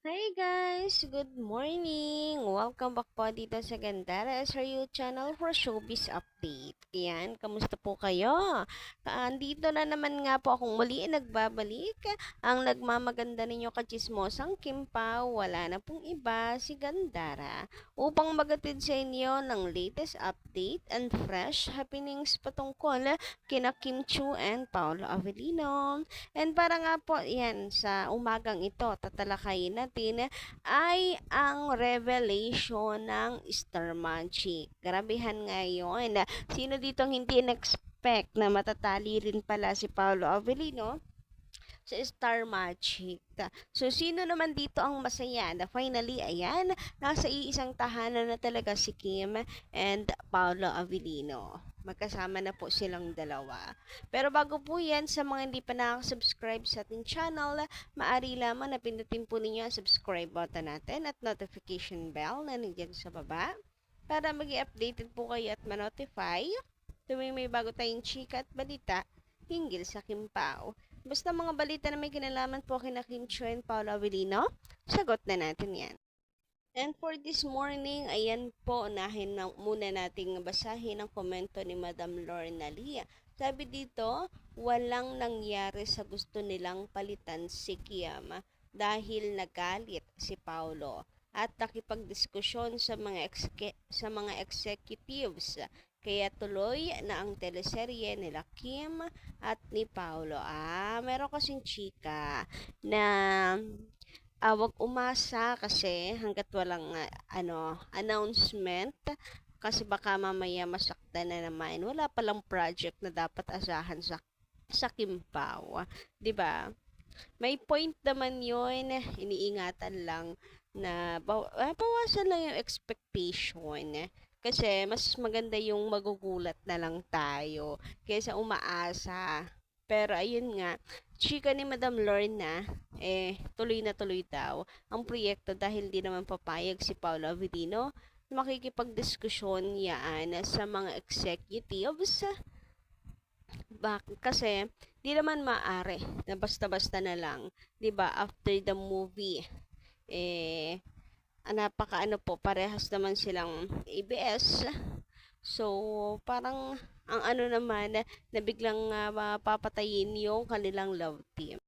Hey guys! Good morning! Welcome back po dito sa Gandara SRU channel for Showbiz Update. Ayan, kamusta po kayo? Andito na naman nga po akong muli nagbabalik. Ang nagmamaganda ninyo kachismosang Kim Pao, wala na pong iba, si Gandara. Upang magatid sa inyo ng latest update and fresh happenings patungkol kina Kim Chu and Paolo Avellino. And para nga po, yan, sa umagang ito, tatalakayin natin ay ang revelation ng Star Magic. Grabehan nga yun. Sino dito ang hindi in-expect na matatali rin pala si Paolo Avellino sa Star Magic? So, sino naman dito ang masaya na finally, ayan, nasa iisang tahanan na talaga si Kim and Paolo Avellino. Magkasama na po silang dalawa. Pero bago po yan, sa mga hindi pa nakasubscribe sa ating channel, maaari lamang na pindutin po ninyo ang subscribe button natin at notification bell na nandiyan sa baba para maging updated po kayo at ma-notify tuwing may bago tayong chika at balita hinggil sa Kim Pao. Basta mga balita na may kinalaman po kina Kim Chiu and Paolo Avellino, sagot na natin yan. And for this morning, ayan po, unahin na muna nating basahin ang komento ni Madam Lorna Lia. Sabi dito, walang nangyari sa gusto nilang palitan si Kiam dahil nagalit si Paulo at nakipagdiskusyon sa mga executives. Kaya tuloy na ang teleserye nila Kim at ni Paulo. Meron kasing chika na wag umasa kasi hanggat walang announcement kasi baka mamaya masaktan na naman. Wala palang project na dapat asahan sa Kimpaw, 'di ba? May point naman 'yon, iniingatan lang na bawasan lang yung expectation. Kasi mas maganda yung magugulat na lang tayo kaysa umaasa. Pero ayun nga, chika ni Madam Lorna, tuloy na tuloy daw ang proyekto dahil di naman papayag si Paolo Avellino na makikipagdiskusyon yaan sa mga executives. Kasi di naman maaari na basta-basta na lang, 'di ba, after the movie napaka po, parehas naman silang ABS. So, parang ang naman na biglang mapapatayin yung kanilang love team.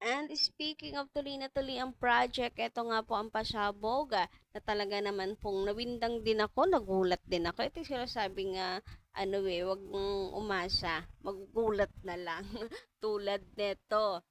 And speaking of tuloy na tuloy ang project, ito nga po ang pasabog na talaga naman pong nawindang din ako, nagulat din ako. Ito yung sinasabing wag mong umasa, magugulat na lang. Tulad nito,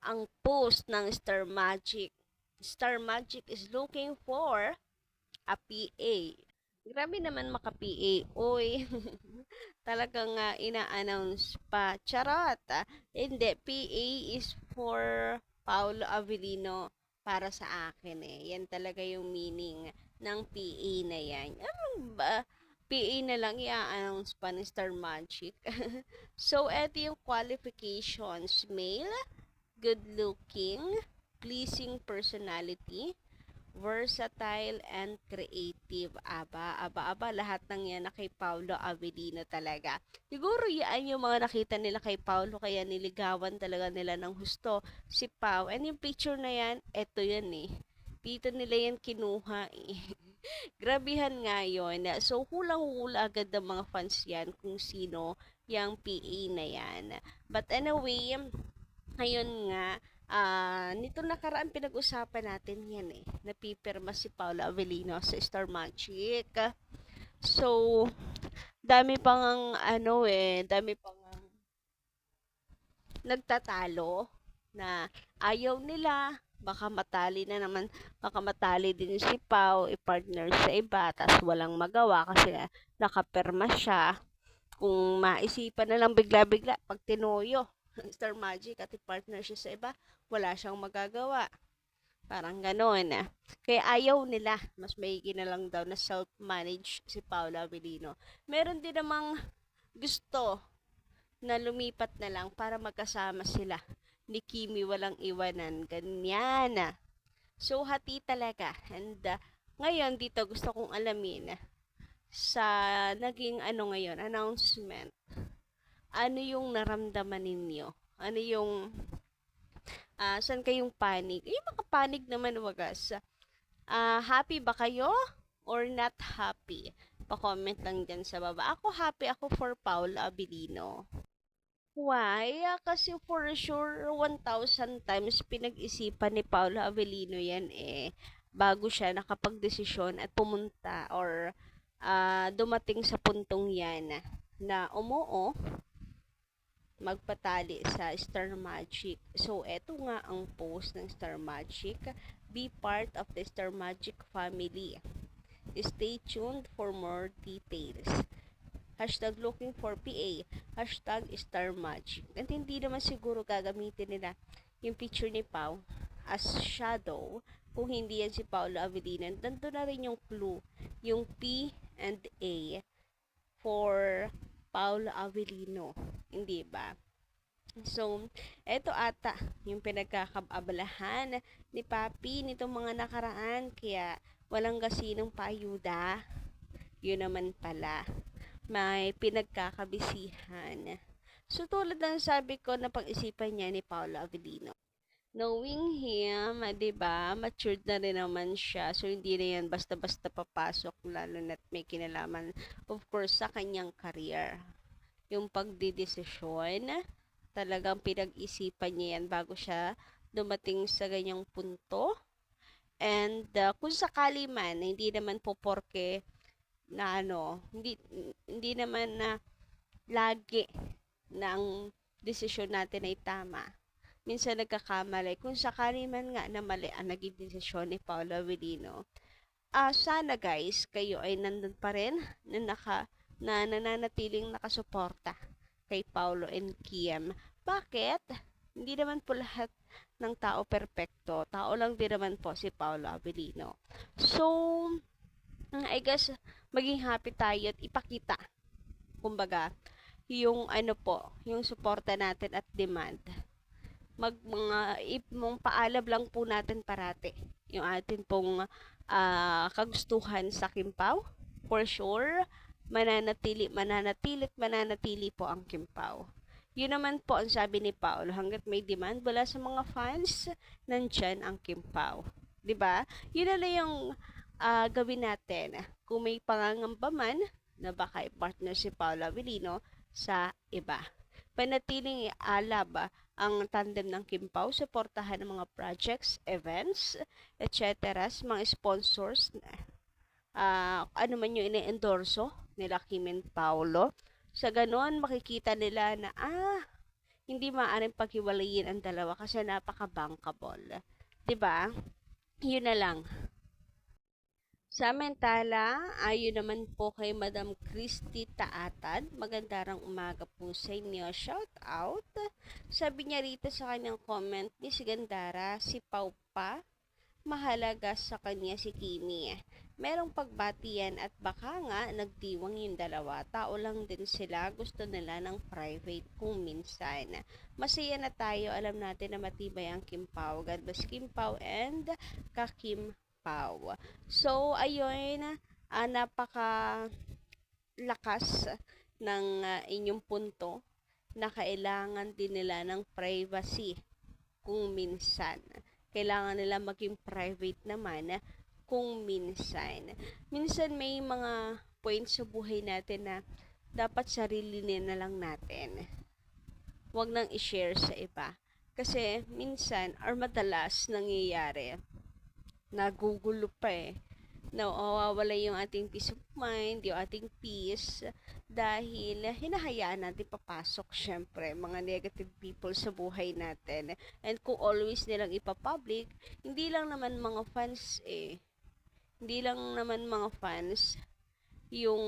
ang post ng Star Magic. Star Magic is looking for a PA. Grabe naman maka-PA. Uy, talagang ina-announce pa. Charot. Hindi, PA is for Paulo Avellino para sa akin eh. Yan talaga yung meaning ng PA na yan. Ano ba? PA na lang i-announce pa ni Star Magic. So, eto yung qualifications. Male, good looking, pleasing personality, versatile and creative. Aba, lahat ng yan na kay Paulo Avellino talaga. Siguro yan yung mga nakita nila kay Paulo kaya niligawan talaga nila ng husto si Pau. And yung picture na yan, eto yan eh. Dito nila yan kinuha eh. Grabihan nga yun. So, hulang-hula agad ng mga fans yan kung sino yung PA na yan. But anyway, ngayon nga, nito nakaraan pinag-usapan natin yan eh. Napipirma si Paula Avellino sa Star Magic. So, dami pang dami pang nagtatalo na ayaw nila, baka matali din si Pau, i-partner sa iba, tas walang magawa kasi nakapirma siya. Kung maisipan na lang bigla-bigla, pag tinuyo, Star Magic at i-partner siya sa iba, wala siyang magagawa. Parang gano'n. Kaya ayaw nila. Mas maigi na lang daw na self-manage si Paula Avellino. Meron din namang gusto na lumipat na lang para magkasama sila ni Kimi walang iwanan. Ganyan. So, hati talaga. And ngayon, dito gusto kong alamin sa naging ngayon, announcement. Ano yung naramdaman ninyo? Ano yung Saan kayong panig? Yung mga panig naman wagas. Happy ba kayo or not happy? Pa-comment lang dyan sa baba. Ako happy ako for Paul Abilino. Why? Kasi for sure 1,000 times pinag-isipan ni Paolo Avellino yan bago siya nakapagdesisyon at pumunta or dumating sa puntong yan na umuo magpatali sa Star Magic. So, eto nga ang post ng Star Magic. Be part of the Star Magic family. Stay tuned for more details. Hashtag looking for PA. Hashtag Star Magic. At hindi naman siguro gagamitin nila yung picture ni Pau as shadow kung hindi yan si Paolo Avellino. Nandun na rin yung clue. Yung P and A for Paolo Avellino. Hindi ba? So, eto ata yung pinagkakabalahan ni Papi nitong mga nakaraan. Kaya, walang gasinong paayuda. Yun naman pala. May pinagkakabisihan. So, tulad ng sabi ko na pag-isipan niya ni Paolo Avellino. Knowing him, diba, matured na rin naman siya. So, hindi na yan basta-basta papasok, lalo na't may kinalaman, of course, sa kanyang career. Yung pagdidesisyon, talagang pinag-isipan niya yan bago siya dumating sa ganyang punto. And, kung sakali man, hindi naman po porke na hindi naman na lagi na ang desisyon natin ay tama. Minsan nagkakamali. Kung sakali man nga na mali ang naging desisyon ni Paolo Avellino, sana guys, kayo ay nandun pa rin na nananatiling nakasuporta kay Paolo and Kiam. Bakit? Hindi naman po lahat ng tao perpekto. Tao lang din naman po si Paolo Avellino. So, I guess, maging happy tayo at ipakita, kumbaga, yung yung suporta natin at demand. Mong paalab lang po natin parati yung atin pong kagustuhan sa Kimpaw. For sure, mananatili po ang Kimpaw. Yun naman po ang sabi ni Paolo, hanggat may demand wala sa mga fans, nandyan ang Kimpaw. 'Di ba? Yun na lang yung gawin natin. Kung may pangangamba man na baka i-partner si Paolo Avellino sa iba. Panatiling ialab ang tandem ng Kimpaw, suportahan ng mga projects, events, etc. sa mga sponsors, ano man yung ine-endorso nila Kim and Paolo. Sa ganon, makikita nila na, hindi maaaring paghiwalayin ang dalawa kasi napaka-bankable. 'Di ba? Yun na lang. Samantala, ayon naman po kay Madam Christy Taatad, magandang umaga po sa inyo. Shout out. Sabi niya rito sa kanyang comment ni si Gandara, si Pau pa, mahalaga sa kanya si Kimi. Merong pagbatian at baka nga nagdiwang yung dalawa. Tao lang din sila, gusto nila ng private kung minsan. Masaya na tayo, alam natin na matibay ang Kim Pao. God bless Kim Pao and Kakim Pao. So, ayun, napaka lakas ng inyong punto na kailangan din nila ng privacy kung minsan. Kailangan nila maging private naman kung minsan. Minsan may mga points sa buhay natin na dapat sarili na lang natin. Huwag nang i-share sa iba. Kasi minsan or madalas nangyayari, nagugulo pa nawawala yung ating peace of mind, yung ating peace, dahil hinahayaan natin papasok syempre mga negative people sa buhay natin. And kung always nilang ipapublic, hindi lang naman mga fans yung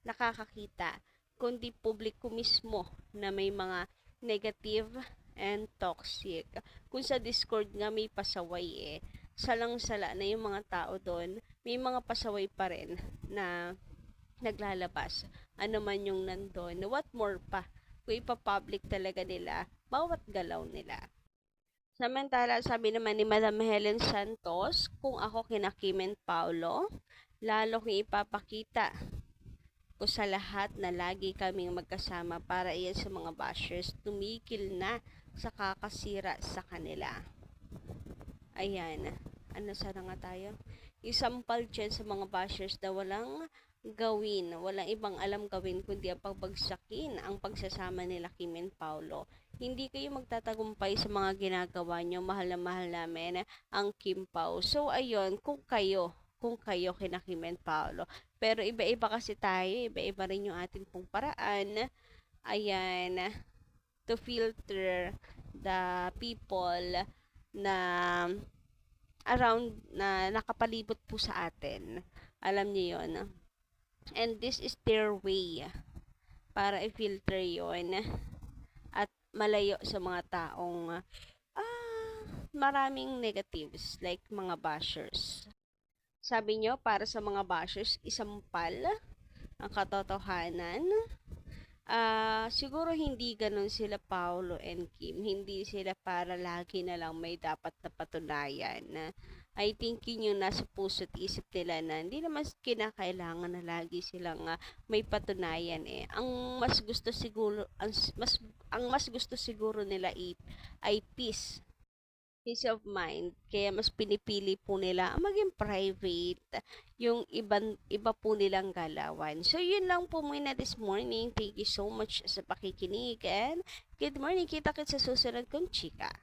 nakakakita, kundi publiko mismo na may mga negative and toxic. Kung sa Discord nga may pasaway salang-sala na yung mga tao doon, may mga pasaway pa rin na naglalabas. Ano man yung nandun. What more pa kung ipapublic talaga nila bawat galaw nila. Samantala, sabi naman ni Madam Helen Santos, kung ako kina Kim and Paolo, lalo kong ipapakita ko sa lahat na lagi kaming magkasama para iyan sa mga bashers tumigil na sa kakasira sa kanila. Ayan. Ano sana nga tayo? Isampal dyan sa mga bashers na walang ibang alam gawin kundi ang pagbagsakin ang pagsasama nila Kim and Paolo. Hindi kayo magtatagumpay sa mga ginagawa nyo. Mahal na mahal namin ang Kim Pao. So, ayun, kung kayo kina Kim and Paolo. Pero iba-iba kasi tayo, iba-iba rin yung ating pong paraan. Ayan, to filter the people na around na nakapalibot po sa atin. Alam niyo yon. And this is their way para i-filter yon at malayo sa mga taong maraming negatives like mga bashers. Sabi nyo, para sa mga bashers, isampal ang katotohanan. Siguro hindi ganun sila Paolo and Kim. Hindi sila para lagi na lang may dapat na patunayan. I think yun yung nasa puso't isip nila na hindi naman kinakailangan na lagi silang may patunayan eh. Ang mas gusto siguro nila ay peace of mind. Kaya mas pinipili po nila maging private yung iba po nilang galawan. So, yun lang po muna this morning. Thank you so much sa pakikinig and good morning. Kita-kits sa susunod kong chika.